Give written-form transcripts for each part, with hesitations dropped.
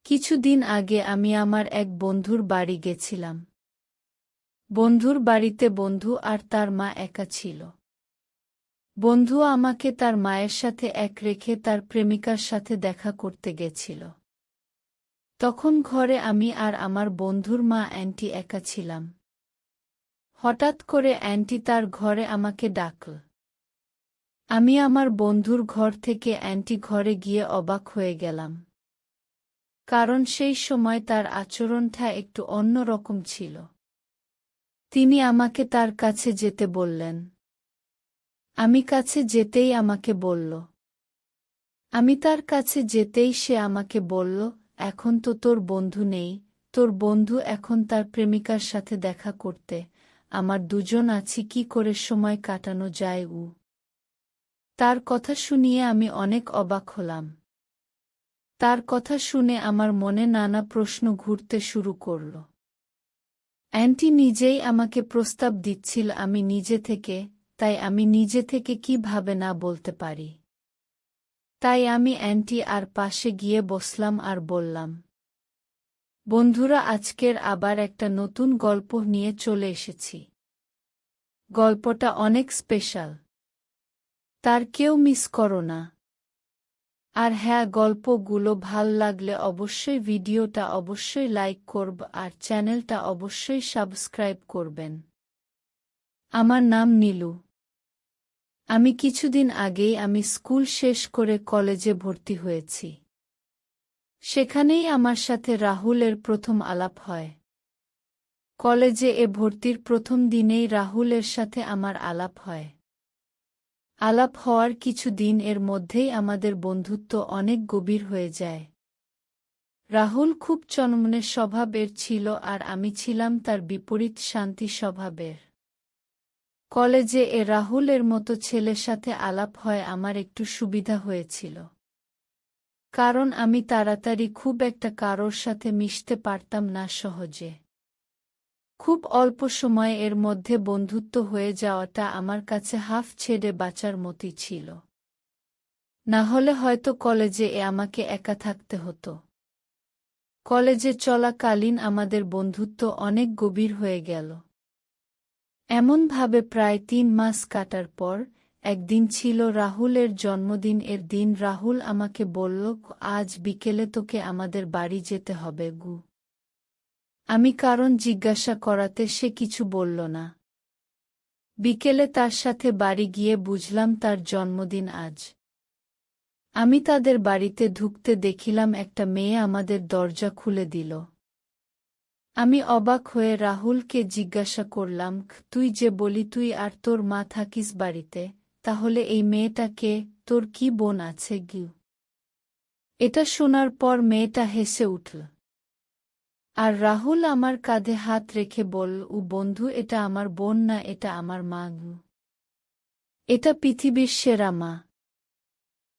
কিছুদিন আগে আমি আমার এক বন্ধুর বাড়ি গেছিলাম। বন্ধুর বাড়িতে বন্ধু আর তার মা একা ছিল। বন্ধু আমাকে তার মায়ের সাথে এক রেখে তার প্রেমিকার সাথে দেখা করতে গেছিল। তখন ঘরে আমি আর আমার বন্ধুর মা অ্যান্টি একা ছিলাম। হঠাৎ করে অ্যান্টি তার ঘরে আমাকে ডাকল। আমি আমার বন্ধুর ঘর থেকে অ্যান্টি ঘরে গিয়ে অবাক হয়ে গেলাম। কারণ সেই সময় তার আচরণটা একটু অন্য রকম ছিল। তিনি আমাকে তার কাছে যেতে বললেন। আমি কাছে যেতেই আমাকে বলল। আমি তার কাছে যেতেই সে আমাকে বলল, এখন তো তোর বন্ধু নেই, তোর বন্ধু এখন তার প্রেমিকার সাথে দেখা করতে, আমার দুজন আছি, কি করে সময় কাটানো যায়? তার কথা শুনিয়ে আমি অনেক অবাক হলাম। তার কথা শুনে আমার মনে নানা প্রশ্ন ঘুরতে শুরু করল। অ্যান্টি নিজেই আমাকে প্রস্তাব দিচ্ছিল আমি নিজে থেকে, তাই আমি নিজে থেকে কিভাবে না বলতে পারি। তাই আমি অ্যান্টি আর পাশে গিয়ে বসলাম আর বললাম, বন্ধুরা, আজকের আবার একটা নতুন গল্প নিয়ে চলে এসেছি। গল্পটা অনেক স্পেশাল, তার কেউ মিস করো না। আর হ্যাঁ, গল্পগুলো ভাল লাগলে অবশ্যই ভিডিওটা অবশ্যই লাইক করব আর চ্যানেলটা অবশ্যই সাবস্ক্রাইব করবেন। আমার নাম নীলু। আমি কিছুদিন আগেই আমি স্কুল শেষ করে কলেজে ভর্তি হয়েছি। সেখানেই আমার সাথে রাহুলের প্রথম আলাপ হয়। কলেজে ভর্তির প্রথম দিনেই রাহুলের সাথে আমার আলাপ হয়। আলাপ হওয়ার কিছু দিন এর মধ্যেই আমাদের বন্ধুত্ব অনেক গভীর হয়ে যায়। রাহুল খুব চনমনে স্বভাবের ছিল আর আমি ছিলাম তার বিপরীত শান্তি স্বভাবের। কলেজে রাহুলের মতো ছেলের সাথে আলাপ হয় আমার একটু সুবিধা হয়েছিল। কারণ আমি তাড়াতাড়ি খুব একটা কারোর সাথে মিশতে পারতাম না সহজে। খুব অল্প সময়ে এর মধ্যে বন্ধুত্ব হয়ে যাওয়াটা আমার কাছে হাফ ছেড়ে বাঁচার মতোই ছিল। না হলে হয়তো কলেজে আমাকে একা থাকতে হতো। কলেজে চলাকালীন আমাদের বন্ধুত্ব অনেক গভীর হয়ে গেল। এমনভাবে প্রায় ৩ মাস কাটার পর একদিন ছিল রাহুলের জন্মদিন। এর দিন রাহুল আমাকে বলল, আজ বিকেলে তোকে আমাদের বাড়ি যেতে হবে গু। আমি কারণ জিজ্ঞাসা করাতে সে কিছু বলল না। বিকেলে তার সাথে বাড়ি গিয়ে বুঝলাম তার জন্মদিন আজ। আমি তাদের বাড়িতে ঢুকতে দেখিলাম একটা মেয়ে আমাদের দরজা খুলে দিল। আমি অবাক হয়ে রাহুলকে জিজ্ঞাসা করলাম, তুই যে বলি তুই আর তোর মা থাকিস বাড়িতে, তাহলে এই মেয়েটা কে? তোর কি বোন আছে গু? এটা শোনার পর মেয়েটা হেসে উঠল। আর রাহুল আমার কাঁধে হাত রেখে বলল, বন্ধু, এটা আমার বোন না, এটা আমার মা গু। এটা পৃথিবীর সেরা মা।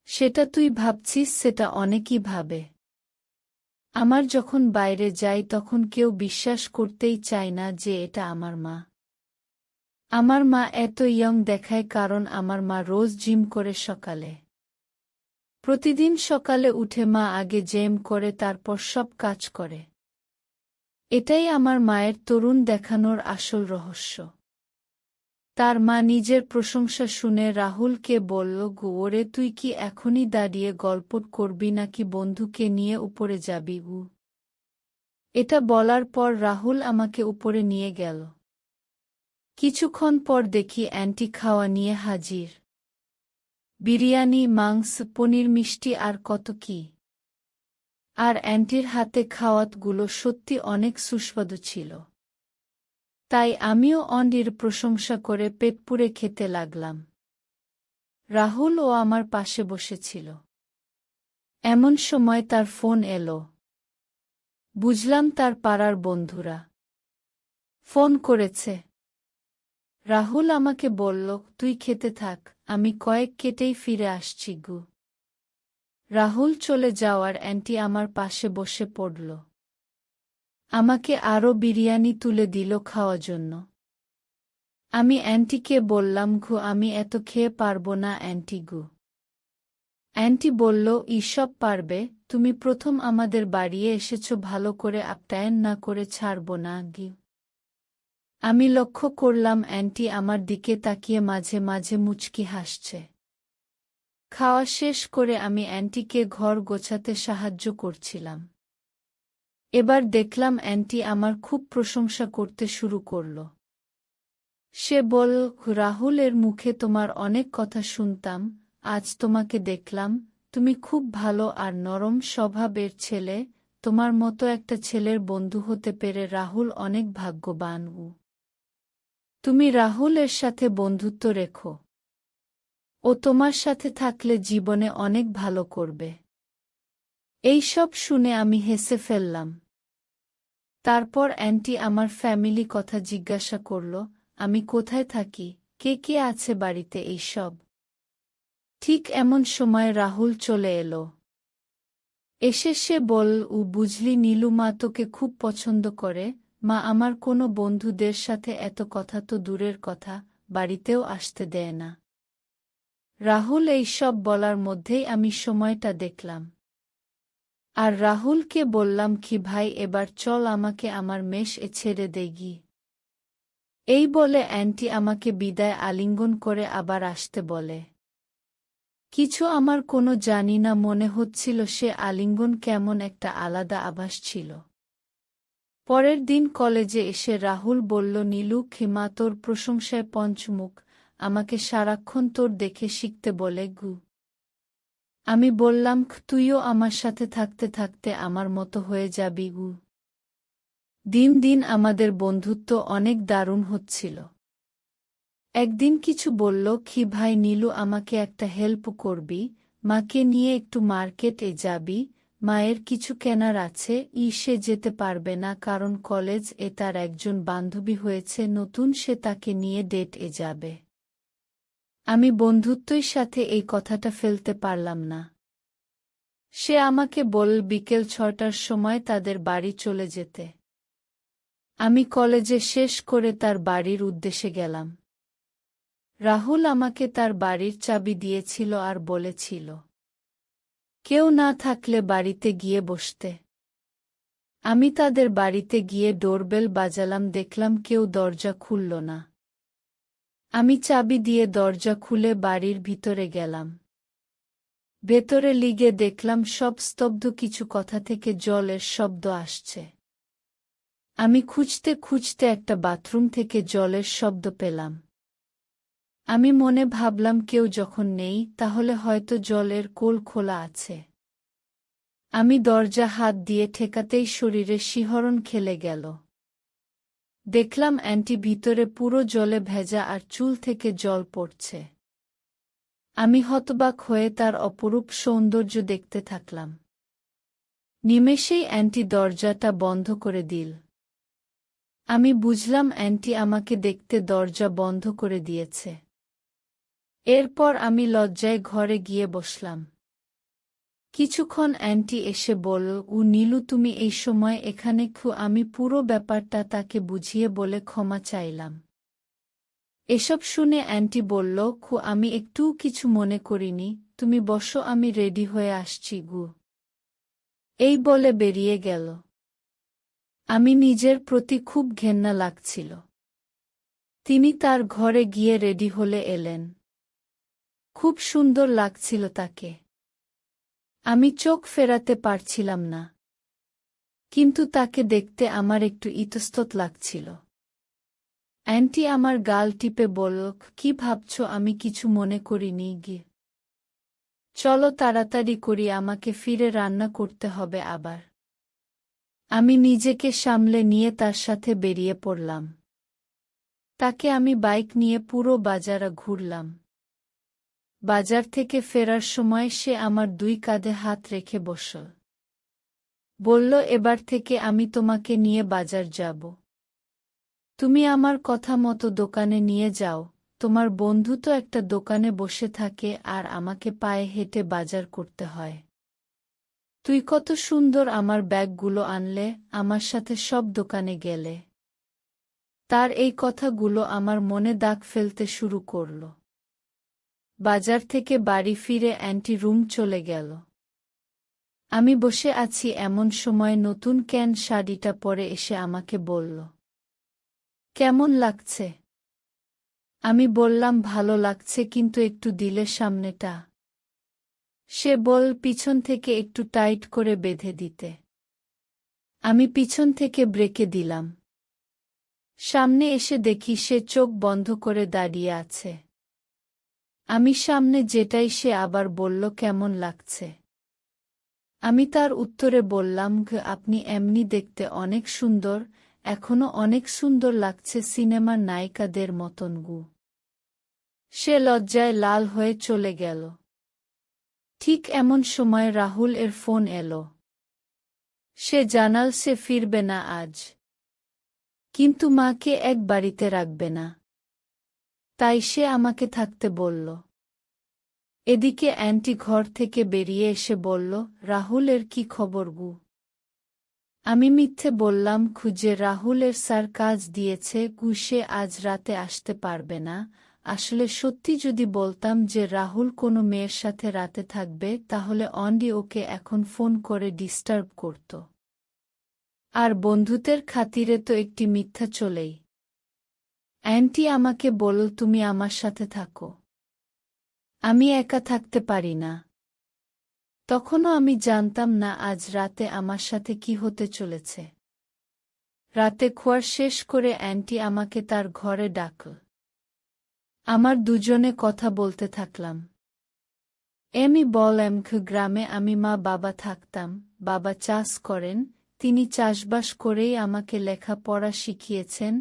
সেটা তুই ভাবছিস, সেটা অনেকেই ভাবে। আমার যখন বাইরে যাই তখন কেউ বিশ্বাস করতেই চায় না যে এটা আমার মা। আমার মা এত ইয়ং দেখায় কারণ আমার মা রোজ জিম করে সকালে। প্রতিদিন সকালে উঠে মা আগে জিম করে তারপর সব কাজ করে। এটাই আমার মায়ের তরুণ দেখানোর আসল রহস্য। তার মা নিজের প্রশংসা শুনে রাহুলকে বলল, ওরে, তুই কি এখনই দাঁড়িয়ে গল্প করবি নাকি বন্ধুকে নিয়ে উপরে যাবি? এটা বলার পর রাহুল আমাকে উপরে নিয়ে গেল। কিছুক্ষণ পর দেখি অ্যান্টি খাওয়া নিয়ে হাজির। বিরিয়ানি, মাংস, পনির, মিষ্টি আর কত কি। আর অ্যান্টির হাতে খাওয়াতগুলো সত্যি অনেক সুস্বাদু ছিল। তাই আমিও অন্ডির প্রশংসা করে পেট পুরে খেতে লাগলাম। রাহুল আমার পাশে বসেছিল। এমন সময় তার ফোন এলো। বুঝলাম তার পাড়ার বন্ধুরা ফোন করেছে। রাহুল আমাকে বলল, তুই খেতে থাক, আমি কয়েক কেটেই ফিরে আসছি গু। রাহুল চলে যাওয়ার অ্যান্টি আমার পাশে বসে পড়ল। আমাকে আরও বিরিয়ানি তুলে দিল খাওয়ার জন্য। আমি অ্যান্টিকে বললাম, আমি এত খেয়ে পারব না অ্যান্টি গু। অ্যান্টি বলল, ঈসব পারবে, তুমি প্রথম আমাদের বাড়িয়ে এসেছ, ভালো করে আপ্যায়ন না করে ছাড়ব না গি। আমি লক্ষ্য করলাম অ্যান্টি আমার দিকে তাকিয়ে মাঝে মাঝে মুচকি হাসছে। খাওয়া শেষ করে আমি অ্যান্টিকে ঘর গোছাতে সাহায্য করছিলাম। এবার দেখলাম অ্যান্টি আমার খুব প্রশংসা করতে শুরু করল। সে বলল, রাহুলের মুখে তোমার অনেক কথা শুনতাম, আজ তোমাকে দেখলাম, তুমি খুব ভালো আর নরম স্বভাবের ছেলে, তোমার মতো একটা ছেলের বন্ধু হতে পেরে রাহুল অনেক ভাগ্যবান। তুমি রাহুলের সাথে বন্ধুত্ব রেখো, ও তোমার সাথে থাকলে জীবনে অনেক ভালো করবে। এই সব শুনে আমি হেসে ফেললাম। তারপর অ্যান্টি আমার ফ্যামিলি কথা জিজ্ঞাসা করল, আমি কোথায় থাকি, কে কে আছে বাড়িতে, এই সব। ঠিক এমন সময় রাহুল চলে এলো। এসে সে বলল, বুঝলি নীলু, মা তোকে খুব পছন্দ করে, মা আমার কোনো বন্ধুদের সাথে এত কথা তো দূরের কথা, বাড়িতেও আসতে দেয় না। রাহুল এই সব বলার মধ্যেই আমি সময়টা দেখলাম। আর রাহুলকে বললাম, কি ভাই, এবার চল আমাকে আমার মেষ ছেড়ে দে গি। এই বলে অ্যান্টি আমাকে বিদায় আলিঙ্গন করে আবার আসতে বলে। কিছু আমার কোনো জানি না মনে হচ্ছিল, সে আলিঙ্গন কেমন একটা আলাদা আভাস ছিল। পরের দিন কলেজে এসে রাহুল বলল, নীলু, খিমা তোর প্রশংসায় পঞ্চমুখ, আমাকে সারাক্ষণ তোর দেখে শিখতে বলে গু। আমি বললাম, তুইও আমার সাথে থাকতে থাকতে আমার মতো হয়ে যাবি গু। দিন দিন আমাদের বন্ধুত্ব অনেক দারুণ হচ্ছিল। একদিন কিছু বলল, কি ভাই নীলু, আমাকে একটা হেল্প করবি, মাকে নিয়ে একটু মার্কেটে যাবি, মায়ের কিছু কেনার আছে, সে যেতে পারবে না কারণ কলেজ তার একজন বান্ধবী হয়েছে নতুন, সে তাকে নিয়ে ডেটে যাবে। আমি বন্ধুত্বই সাথে এই কথাটা ফেলতে পারলাম না। সে আমাকে বলল বিকেল 6টার সময় তাদের বাড়ি চলে যেতে। আমি কলেজে শেষ করে তার বাড়ির উদ্দেশ্যে গেলাম। রাহুল আমাকে তার বাড়ির চাবি দিয়েছিল আর বলেছিল, কেউ না থাকলে বাড়িতে গিয়ে বসতে। আমি তাদের বাড়িতে গিয়ে ডোরবেল বাজালাম, দেখলাম কেউ দরজা খুলল না। আমি চাবি দিয়ে দরজা খুলে বাড়ির ভিতরে গেলাম। ভেতরে লিগে দেখলাম সব স্তব্ধ, কিছু কথা থেকে জলের শব্দ আসছে। আমি খুঁজতে খুঁজতে একটা বাথরুম থেকে জলের শব্দ পেলাম। আমি মনে ভাবলাম, কেউ যখন নেই তাহলে হয়তো জলের কোল খোলা আছে। আমি দরজা হাত দিয়ে ঠেকাতেই শরীরে শিহরণ খেলে গেল। দেখলাম অ্যান্টি ভিতরে পুরো জলে ভেজা আর চুল থেকে জল পড়ছে। আমি হতবাক হয়ে তার অপরূপ সৌন্দর্য দেখতে থাকলাম। নিমেষেই অ্যান্টি দরজাটা বন্ধ করে দিল। আমি বুঝলাম অ্যান্টি আমাকে দেখতে দরজা বন্ধ করে দিয়েছে। এরপর আমি লজ্জায় ঘরে গিয়ে বসলাম। কিছুক্ষণ অ্যান্টি এসে বলল, নীলু, তুমি এই সময় এখানে? আমি পুরো ব্যাপারটা তাকে বুঝিয়ে বলে ক্ষমা চাইলাম। এসব শুনে অ্যান্টি বলল, আমি একটুও কিছু মনে করিনি, তুমি বসো, আমি রেডি হয়ে আসছি গু। এই বলে বেরিয়ে গেল। আমি নিজের প্রতি খুব ঘেন্না লাগছিল। তিনি তার ঘরে গিয়ে রেডি হলে এলেন। খুব সুন্দর লাগছিল তাকে। আমি চোখ ফেরাতে পারছিলাম না। কিন্তু তাকে দেখতে আমার একটু ইতস্তত লাগছিল। অ্যান্টি আমার গাল টিপে বলল, কি ভাবছ? আমি কিছু মনে করিনি গি। চলো তাড়াতাড়ি করি, আমাকে ফিরে রান্না করতে হবে আবার। আমি নিজেকে সামলে নিয়ে তার সাথে বেরিয়ে পড়লাম। তাকে আমি বাইক নিয়ে পুরো বাজার ঘুরলাম। বাজার থেকে ফেরার সময় সে আমার 2 কাঁধে হাত রেখে বসল। বলল, এবার থেকে আমি তোমাকে নিয়ে বাজার যাব। তুমি আমার কথা মতো দোকানে নিয়ে যাও, তোমার বন্ধু তো একটা দোকানে বসে থাকে আর আমাকে পায়ে হেঁটে বাজার করতে হয়। তুই কত সুন্দর আমার ব্যাগগুলো আনলে, আমার সাথে সব দোকানে গেলে। তার এই কথাগুলো আমার মনে দাগ ফেলতে শুরু করল। বাজার থেকে বাড়ি ফিরে অ্যান্টি রুম চলে গেল। আমি বসে আছি এমন সময় নতুন ক্যান শাড়িটা পরে এসে আমাকে বলল, কেমন লাগছে? আমি বললাম, ভালো লাগছে, কিন্তু একটু দিলে সামনেটা। সে বলল পিছন থেকে একটু টাইট করে বেঁধে দিতে। আমি পিছন থেকে ব্রেকে দিলাম। সামনে এসে দেখি সে চোখ বন্ধ করে দাঁড়িয়ে আছে। আমি সামনে যেটাই সে আবার বলল, কেমন লাগছে? আমি তার উত্তরে বললাম, আপনি এমনি দেখতে অনেক সুন্দর, এখনো অনেক সুন্দর লাগছে, সিনেমার নায়িকাদের মতন গু। সে লজ্জায় লাল হয়ে চলে গেল। ঠিক এমন সময় রাহুল এর ফোন এলো। সে জানাল সে ফিরবে না আজ, কিন্তু মাকে এক বাড়িতে রাখবে না, তাই সে আমাকে থাকতে বলল। এদিকে অ্যান্টি ঘর থেকে বেরিয়ে এসে বলল, রাহুলের কি খবর গু? আমি মিথ্যে বললাম খুঁজে রাহুলের স্যার কাজ দিয়েছে গু, সে আজ রাতে আসতে পারবে না। আসলে সত্যি যদি বলতাম যে রাহুল কোনো মেয়ের সাথে রাতে থাকবে, তাহলে অন্ডি ওকে এখন ফোন করে ডিস্টার্ব করত। আর বন্ধুত্বের খাতিরে তো একটি মিথ্যা চলেই। অ্যান্টি আমাকে বলল, তুমি আমার সাথে থাকো, আমি একা থাকতে পারি না। তখনও আমি জানতাম না আজ রাতে আমার সাথে কি হতে চলেছে। রাতে খোয়ার শেষ করে অ্যান্টি আমাকে তার ঘরে ডাকল। আমার দুজনে কথা বলতে থাকলাম। আমি বললাম, গ্রামে আমি মা বাবা থাকতাম, বাবা চাষ করেন, তিনি চাষবাস করেই আমাকে লেখাপড়া শিখিয়েছেন,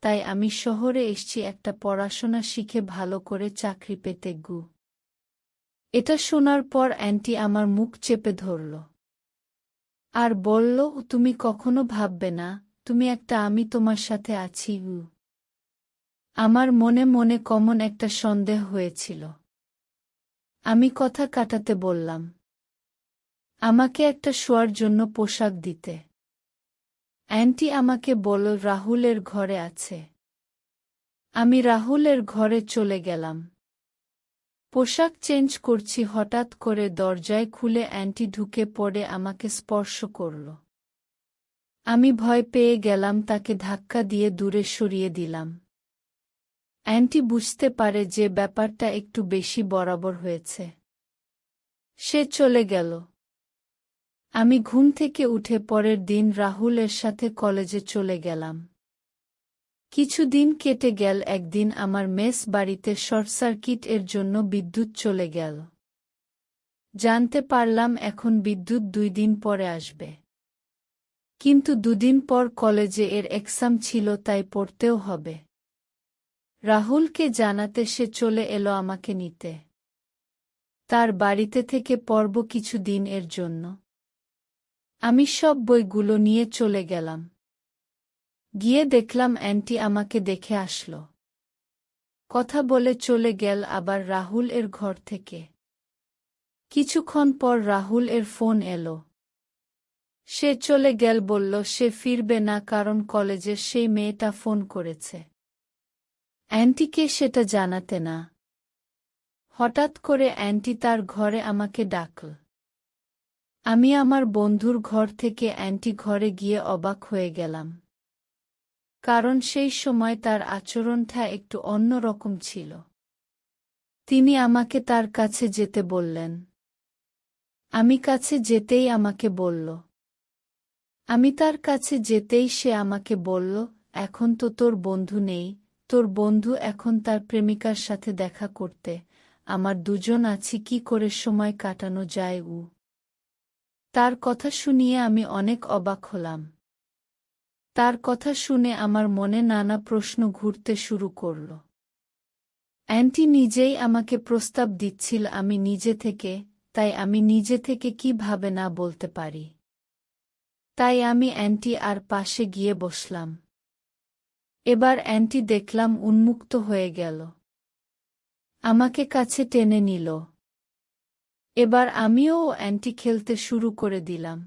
তাই আমি শহরে এসেছি একটা পড়াশোনা শিখে ভালো করে চাকরি পেতে গু। এটা শোনার পর অ্যান্টি আমার মুখ চেপে ধরল আর বলল, তুমি কখনো ভাববে না তুমি একটা, আমি তোমার সাথে আছি গু। আমার মনে মনে কেমন একটা সন্দেহ হয়েছিল। আমি কথা কাটাতে বললাম, আমাকে একটা শোয়ার জন্য পোশাক দিতে। অ্যান্টি আমাকে বলল, রাহুলের ঘরে আছে। আমি রাহুলের ঘরে চলে গেলাম। পোশাক চেঞ্জ করছি, হঠাৎ করে দরজায় খুলে অ্যান্টি ঢুকে পড়ে আমাকে স্পর্শ করল। আমি ভয় পেয়ে গেলাম, তাকে ধাক্কা দিয়ে দূরে সরিয়ে দিলাম। অ্যান্টি বুঝতে পারে যে ব্যাপারটা একটু বেশি বরাবর হয়েছে। সে চলে গেল। আমি ঘুম থেকে উঠে পরের দিন রাহুলের সাথে কলেজে চলে গেলাম। কিছুদিন কেটে গেল। একদিন আমার মেস বাড়িতে শর্ট সার্কিট এর জন্য বিদ্যুৎ চলে গেল। জানতে পারলাম এখন বিদ্যুৎ 2 দিন পরে আসবে। কিন্তু 2 দিন পর কলেজে এর এক্সাম ছিল, তাই পড়তেও হবে। রাহুলকে জানাতে সে চলে এলো আমাকে নিতে। তার বাড়িতে থেকে পড়ব কিছু দিন এর জন্য। আমি সব বইগুলো নিয়ে চলে গেলাম। গিয়ে দেখলাম অ্যান্টি আমাকে দেখে আসলো। কথা বলে চলে গেল আবার রাহুল এর ঘর থেকে। কিছুক্ষণ পর রাহুল এর ফোন এলো। সে চলে গেল, বলল সে ফিরবে না কারণ কলেজের সেই মেয়েটা ফোন করেছে। অ্যান্টিকে সেটা জানাতে না। হঠাৎ করে অ্যান্টি তার ঘরে আমাকে ডাকল। আমি আমার বন্ধুর ঘর থেকে অ্যান্টি ঘরে গিয়ে অবাক হয়ে গেলাম। কারণ সেই সময় তার আচরণটা একটু অন্য রকম ছিল। তিনি আমাকে তার কাছে যেতে বললেন। আমি কাছে যেতেই আমাকে বলল। আমি তার কাছে যেতেই সে আমাকে বলল, এখন তো তোর বন্ধু নেই, তোর বন্ধু এখন তার প্রেমিকার সাথে দেখা করতে, আমার দুজন আছি, কি করে সময় কাটানো যায় উ। তার কথা শুনিয়ে আমি অনেক অবাক হলাম। তার কথা শুনে আমার মনে নানা প্রশ্ন ঘুরতে শুরু করল। অ্যান্টি নিজেই আমাকে প্রস্তাব দিচ্ছিল আমি নিজে থেকে, তাই আমি নিজে থেকে কিভাবে না বলতে পারি। তাই আমি অ্যান্টি আর পাশে গিয়ে বসলাম। এবার অ্যান্টি দেখলাম উন্মুক্ত হয়ে গেল। আমাকে কাছে টেনে নিল। এবার আমিও অ্যান্টি খেলতে শুরু করে দিলাম।